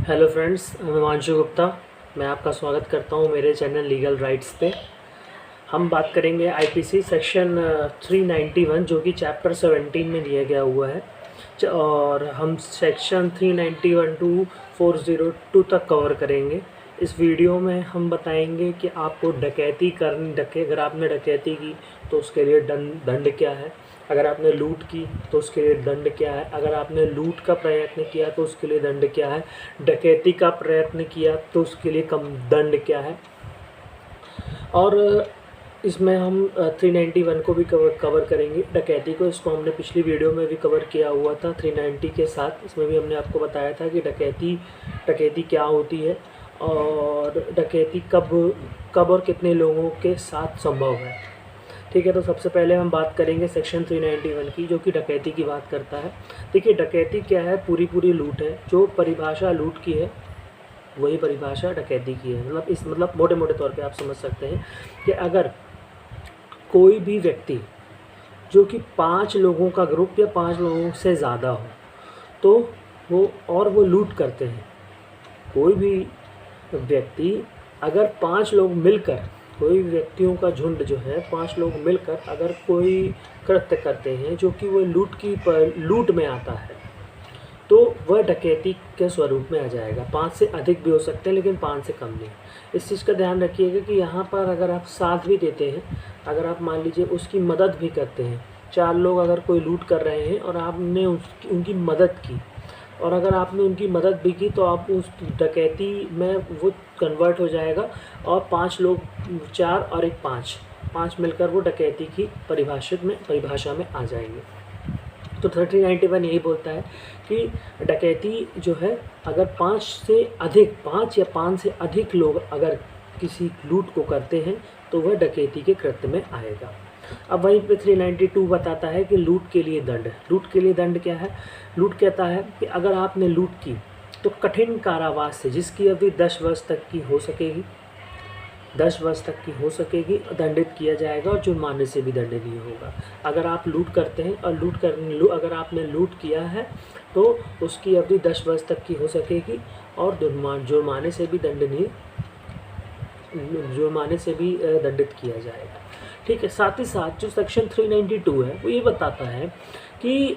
Hello friends, मैं हिमांशु गुप्ता। मैं आपका स्वागत करता हूं मेरे चैनल लीगल राइट्स पे। हम बात करेंगे आईपीसी सेक्शन 391 जो कि चैप्टर 17 में दिया गया हुआ है। और हम सेक्शन 391 टू 402 तक कवर करेंगे। इस वीडियो में हम बताएंगे कि आपको अगर आपने डकैती की तो उसके लिए दंड क्या है, अगर आपने लूट की तो उसके लिए दंड क्या है, अगर आपने लूट का प्रयत्न किया तो उसके लिए दंड क्या है, डकैती का प्रयत्न किया तो उसके लिए कम दंड क्या है। और इसमें हम 391 को भी कवर करेंगे, डकैती को। इसको हमने पिछली वीडियो में भी कवर किया हुआ था 390 के साथ। इसमें भी हमने आपको बताया था कि डकैती क्या होती है और डकैती कब और कितने लोगों के साथ संभव है। ठीक है, तो सबसे पहले हम बात करेंगे सेक्शन 391 की, जो कि डकैती की बात करता है। देखिए, डकैती क्या है? पूरी लूट है। जो परिभाषा लूट की है वही परिभाषा डकैती की है। मतलब मोटे मोटे तौर पे आप समझ सकते हैं कि अगर कोई भी व्यक्ति जो कि 5 लोगों का ग्रुप या 5 लोगों से ज़्यादा हो तो वो लूट करते हैं। कोई भी व्यक्ति अगर 5 लोग मिलकर, कोई व्यक्तियों का झुंड जो है 5 लोग मिलकर अगर कोई कृत्य करते हैं जो कि वो लूट में आता है तो वह डकैती के स्वरूप में आ जाएगा। 5 से अधिक भी हो सकते हैं लेकिन 5 से कम नहीं। इस चीज़ का ध्यान रखिएगा कि यहाँ पर अगर आप साथ भी देते हैं, अगर आप मान लीजिए उसकी मदद भी करते हैं, 4 लोग अगर कोई लूट कर रहे हैं और आपने उनकी मदद की, और अगर आपने उनकी मदद भी की तो आप उस डकैती में वो कन्वर्ट हो जाएगा और 5 लोग, 4 और एक 5 मिलकर वो डकैती की परिभाषा में आ जाएंगे। तो 1391 यही बोलता है कि डकैती जो है अगर 5 या 5 से अधिक लोग अगर किसी लूट को करते हैं तो वह डकैती के कृत्य में आएगा। अब वहीं पे 392 बताता है कि लूट के लिए दंड क्या है। लूट कहता है कि अगर आपने लूट की तो कठिन कारावास से, जिसकी अवधि 10 वर्ष तक की हो सकेगी, दंडित किया जाएगा और जुर्माने से भी दंडनीय होगा। अगर आप लूट करते हैं और अगर आपने लूट किया है तो उसकी अवधि 10 वर्ष तक की हो सकेगी और जुर्माने से भी दंडित किया जाएगा। ठीक है, साथ ही साथ जो सेक्शन 392 है वो ये बताता है कि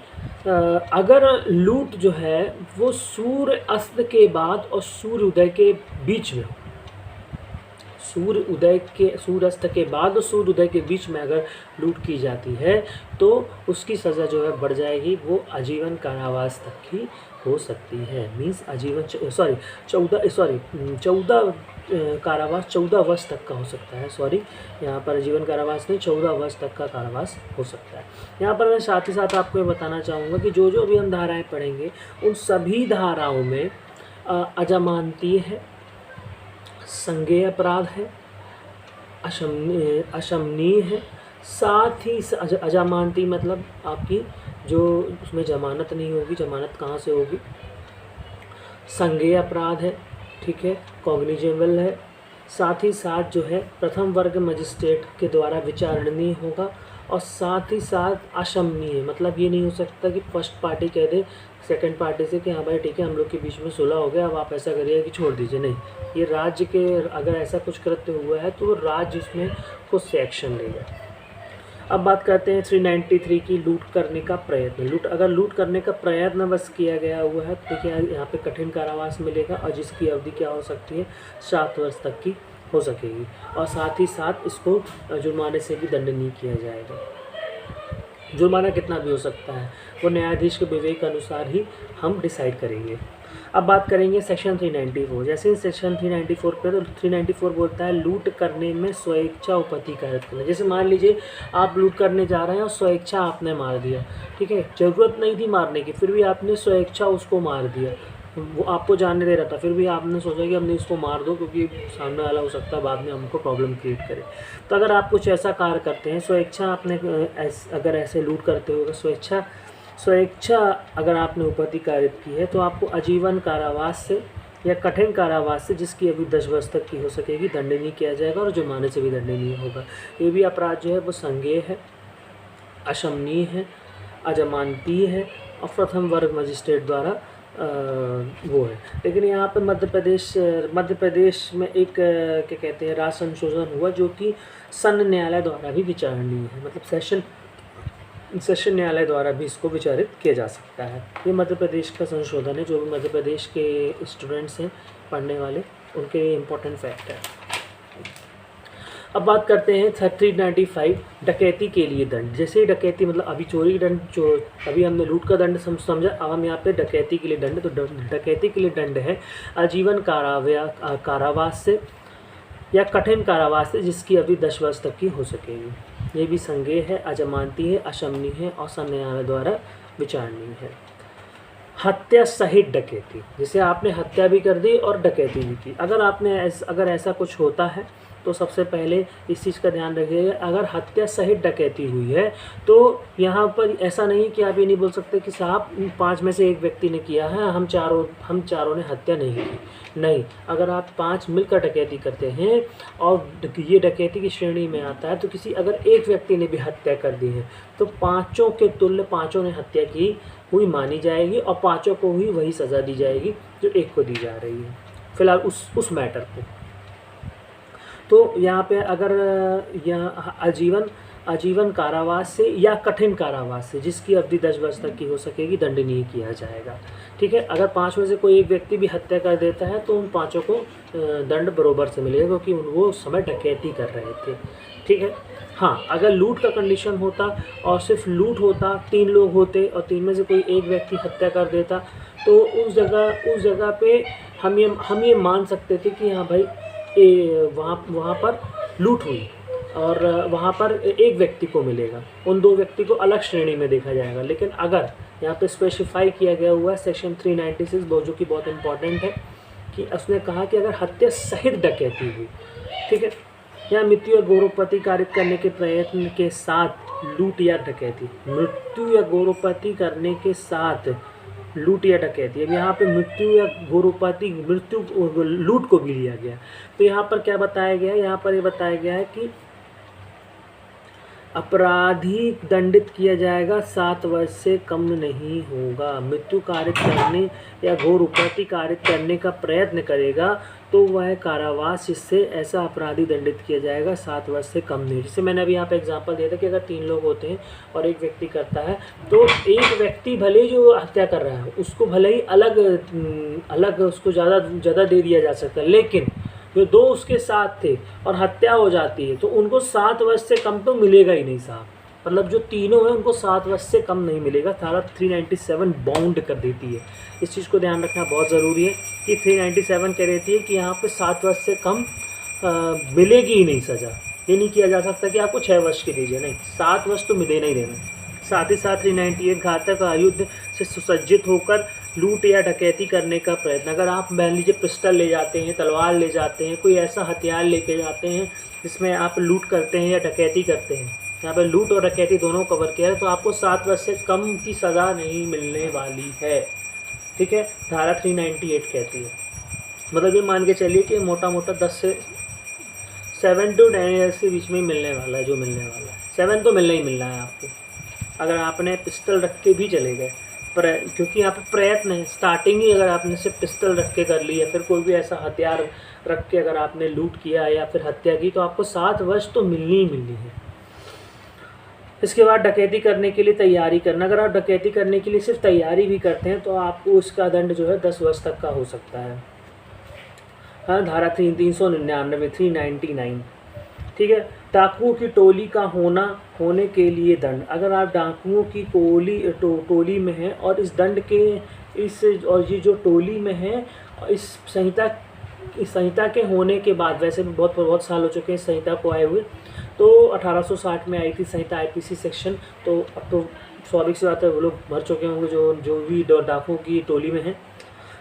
अगर लूट जो है वो सूर्य अस्त के बाद और सूर्य उदय के बीच में हो, सूर्य अस्त के बाद और सूर्य उदय के बीच में अगर लूट की जाती है तो उसकी सज़ा जो है बढ़ जाएगी, वो आजीवन कारावास तक की हो सकती है। मीन्स 14 वर्ष तक का हो सकता है। यहाँ पर आजीवन कारावास नहीं, 14 वर्ष तक का कारावास हो सकता है। यहाँ पर मैं साथ ही साथ आपको ये बताना चाहूँगा कि जो भी हम धाराएँ पढ़ेंगे उन सभी धाराओं में अजमानतीय है, संज्ञेय अपराध है, अशमनीय है, साथ ही अजमानती मतलब आपकी जो उसमें जमानत नहीं होगी, जमानत कहाँ से होगी, संज्ञेय अपराध है, ठीक है, कॉग्निजेबल है, साथ ही साथ जो है प्रथम वर्ग मजिस्ट्रेट के द्वारा विचारणीय होगा, और साथ ही साथ अशमनीय मतलब ये नहीं हो सकता कि फर्स्ट पार्टी कह दे सेकंड पार्टी से कि हाँ भाई ठीक है, हम लोग के बीच में सुलह हो गया, अब आप ऐसा करिए कि छोड़ दीजिए। नहीं, ये राज्य के अगर ऐसा कुछ कृत्य हुआ है तो राज्य उसमें खुद से एक्शन लेगा। अब बात करते हैं 393 की, लूट करने का प्रयत्न। अगर लूट करने का प्रयत्न बस किया गया हुआ है तो देखिए यहाँ पे कठिन कारावास मिलेगा और जिसकी अवधि क्या हो सकती है, 7 वर्ष तक की हो सकेगी, और साथ ही साथ इसको जुर्माने से भी दंडनीय किया जाएगा। जुर्माना कितना भी हो सकता है वो न्यायाधीश के विवेक अनुसार ही हम डिसाइड करेंगे। अब बात करेंगे सेक्शन 394। जैसे सेक्शन 394 पे, तो 394 बोलता है लूट करने में स्वेच्छा उपपत्ति कायरत करना। जैसे मान लीजिए आप लूट करने जा रहे हैं और स्वेच्छा आपने मार दिया, ठीक है, ज़रूरत नहीं थी मारने की, फिर भी आपने स्वेच्छा उसको मार दिया, वो आपको जानने दे रहा था, फिर भी आपने सोचा कि हमने इसको मार दो क्योंकि सामने वाला हो सकता है बाद में हमको प्रॉब्लम क्रिएट करे। तो अगर आप कुछ ऐसा कार्य करते हैं, स्वेच्छा आपने अगर ऐसे लूट करते हो, स्वेच्छा अगर आपने उपपत्ति कारित की है तो आपको आजीवन कारावास से या कठिन कारावास से, जिसकी अभी 10 वर्ष तक की हो सकेगी, दंडनीय किया जाएगा और जुर्माने से भी दंडनीय होगा। ये भी अपराध जो है वो संज्ञेय है, अशमनीय है, अजमानतीय है और प्रथम वर्ग मजिस्ट्रेट द्वारा वो है। लेकिन यहाँ पे मध्य प्रदेश में एक क्या कहते हैं राज संशोधन हुआ जो कि सन्न न्यायालय द्वारा भी विचारणीय है, मतलब सेशन न्यायालय द्वारा भी इसको विचारित किया जा सकता है। ये मध्य प्रदेश का संशोधन है, जो भी मध्य प्रदेश के स्टूडेंट्स हैं पढ़ने वाले उनके लिए इम्पोर्टेंट फैक्ट है। अब बात करते हैं 395 डकैती के लिए दंड। जैसे ही डकैती मतलब अभी चोरी दंड, जो अभी हमने लूट का दंड समझा, अब हम यहाँ पे डकैती के लिए दंड। तो डकैती के लिए दंड है आजीवन कारावास से या कठिन कारावास से जिसकी अवधि 10 वर्ष तक की हो सकेगी। ये भी संज्ञेय है, अजमानती है, अशमनीय है और न्यायालय द्वारा विचारणीय है। हत्या सहित डकैती, जैसे आपने हत्या भी कर दी और डकैती भी की। अगर ऐसा कुछ होता है तो सबसे पहले इस चीज़ का ध्यान रखिएगा, अगर हत्या सहित डकैती हुई है तो यहाँ पर ऐसा नहीं कि आप ये नहीं बोल सकते कि साहब 5 में से एक व्यक्ति ने किया है, हम चारों ने हत्या नहीं की। नहीं, अगर आप 5 मिलकर डकैती करते हैं और ये डकैती की श्रेणी में आता है, तो अगर एक व्यक्ति ने भी हत्या कर दी है तो 5 के तुल्य 5 ने हत्या की हुई मानी जाएगी और 5 को ही वही सज़ा दी जाएगी जो एक को दी जा रही है फिलहाल उस मैटर को। तो यहाँ पे अगर यहाँ आजीवन कारावास से या कठिन कारावास से जिसकी अवधि 10 वर्ष तक की हो सकेगी दंडनीय किया जाएगा। ठीक है, अगर 5 में से कोई एक व्यक्ति भी हत्या कर देता है तो उन 5 को दंड बरोबर से मिलेगा क्योंकि वो उस समय डकैती कर रहे थे। ठीक है, हाँ, अगर लूट का कंडीशन होता और सिर्फ लूट होता, 3 लोग होते और 3 में से कोई एक व्यक्ति हत्या कर देता तो उस जगह पे हम ये मान सकते थे कि हाँ भाई वहाँ पर लूट हुई और वहाँ पर एक व्यक्ति को मिलेगा, उन 2 व्यक्ति को अलग श्रेणी में देखा जाएगा। लेकिन अगर यहाँ पे स्पेसिफाई किया गया हुआ है सेक्शन 396 जो कि बहुत इंपॉर्टेंट है कि उसने कहा कि अगर हत्या सहित डकैती हुई, ठीक है, या मृत्यु या गौरवपति कारित करने के प्रयत्न के साथ लूट या डकैती, मृत्यु या गौरवपति करने के साथ लूट या डकैती। अब यहाँ पे मृत्यु या गौरवपति लूट को भी लिया गया। तो यहाँ पर क्या बताया गया है, यहाँ पर ये बताया गया है कि अपराधी दंडित किया जाएगा 7 वर्ष से कम नहीं होगा। मृत्यु कारित करने या गौरवपति कारित करने का प्रयत्न करेगा तो वह कारावास, जिससे ऐसा अपराधी दंडित किया जाएगा 7 वर्ष से कम नहीं। जैसे मैंने अभी यहाँ पे एग्जांपल दिया था कि अगर 3 लोग होते हैं और एक व्यक्ति करता है तो एक व्यक्ति भले जो हत्या कर रहा है उसको भले ही अलग उसको ज़्यादा दे दिया जा सकता है, लेकिन जो 2 उसके साथ थे और हत्या हो जाती है तो उनको 7 वर्ष से कम तो मिलेगा ही नहीं साहब। मतलब जो तीनों हैं उनको 7 वर्ष से कम नहीं मिलेगा। धारा 397 बाउंड कर देती है। इस चीज़ को ध्यान रखना बहुत ज़रूरी है कि 397 कह देती है कि यहाँ पे 7 वर्ष से कम मिलेगी ही नहीं सज़ा। ये नहीं किया जा सकता कि आपको 6 वर्ष की दीजिए, नहीं, 7 वर्ष तो देना ही देना। साथ ही साथ 398 घातक आयुध से सुसज्जित होकर लूट या डकैती करने का प्रयत्न। अगर आप मान लीजिए पिस्टल ले जाते हैं, तलवार ले जाते हैं, कोई ऐसा हथियार लेके जाते हैं जिसमें आप लूट करते हैं या डकैती करते हैं, यहाँ पर लूट और डकैती दोनों कवर किया है, तो आपको 7 वर्ष से कम की सज़ा नहीं मिलने वाली है। ठीक है, धारा 398 कहती है। मतलब ये मान के चलिए कि मोटा 10 से 7 to 10 ईयर्स के बीच में मिलने वाला है। जो मिलने वाला है 7 तो मिलना ही मिलना है आपको, अगर आपने पिस्टल रख के भी चले गए। क्योंकि यहाँ पे प्रयत्न है, स्टार्टिंग ही अगर आपने सिर्फ पिस्टल रख के कर ली या फिर कोई भी ऐसा हथियार रख के अगर आपने लूट किया या फिर हत्या की तो आपको 7 वर्ष तो मिलनी ही मिलनी है। इसके बाद डकैती करने के लिए तैयारी करना। अगर आप डकैती करने के लिए सिर्फ तैयारी भी करते हैं तो आपको उसका दंड जो है 10 वर्ष तक का हो सकता है। हाँ, धारा 399 399। ठीक है, डाकुओं की टोली का होने के लिए दंड। अगर आप डाकुओं की टोली में हैं और इस दंड के और ये जो टोली में है इस संहिता के होने के बाद, वैसे भी बहुत साल हो चुके हैं इस संहिता को आए हुए, तो 1860 में आई थी संहिता आईपीसी सेक्शन। तो अब तो स्वाभाविक सी बात है वो लोग भर चुके होंगे जो भी डाकुओं की टोली में हैं,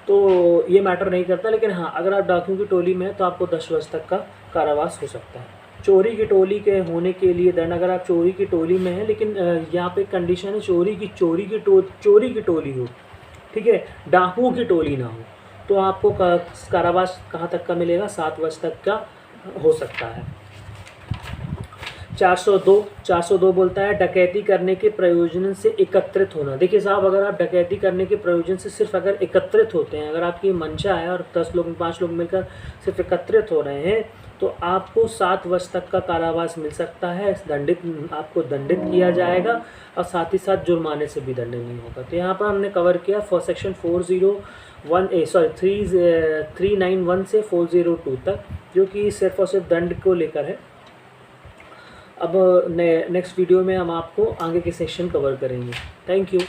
तो ये मैटर नहीं करता। लेकिन हाँ, अगर आप डाकुओं की टोली में हैं तो आपको 10 वर्ष तक का कारावास हो सकता है। चोरी की टोली के होने के लिए दंड। अगर आप चोरी की टोली में हैं, लेकिन यहाँ पे कंडीशन है चोरी की टोली हो, ठीक है, डाकुओं की टोली ना हो, तो आपको कारावास कहाँ तक का मिलेगा? 7 वर्ष तक का हो सकता है। 402 बोलता है डकैती करने के प्रयोजन से एकत्रित होना। देखिए साहब, अगर आप डकैती करने के प्रयोजन से सिर्फ अगर एकत्रित होते हैं, अगर आपकी मंशा है और 10 लोग 5 लोग मिलकर सिर्फ एकत्रित हो रहे हैं, तो आपको 7 वर्ष तक का कारावास मिल सकता है, आपको दंडित किया जाएगा और साथ ही साथ जुर्माने से भी दंड नहीं होगा। तो यहाँ पर हमने कवर किया फॉर सेक्शन 391 से 402 तक, जो कि सिर्फ और सिर्फ दंड को लेकर है। अब नेक्स्ट वीडियो में हम आपको आगे के सेक्शन कवर करेंगे। Thank you.